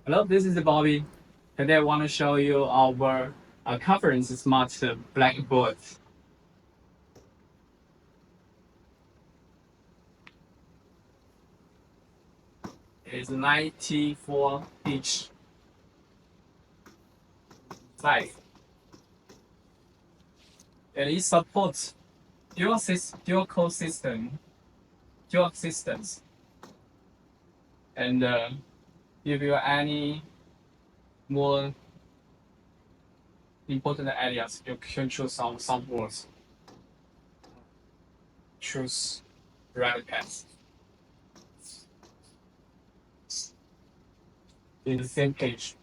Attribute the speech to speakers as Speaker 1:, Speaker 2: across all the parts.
Speaker 1: Hello, this is Bobby. Today I want to show you our conference smart blackboard. It's 94-inch size, and it supports dual systems, and if you have any more important areas, you can choose some words. Choose right path. In the same page,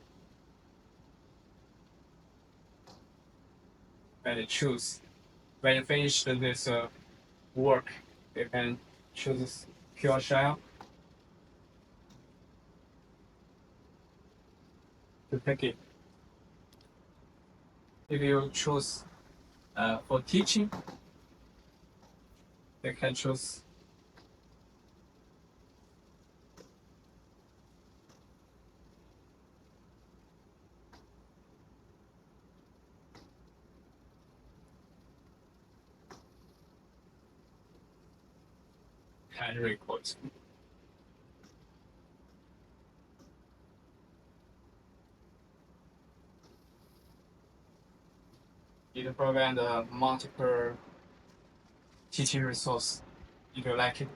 Speaker 1: and choose. When you finish this work, you can choose pure shell to pick it. If you choose for teaching, you can choose hand record. It provides multiple teaching resource if you like it.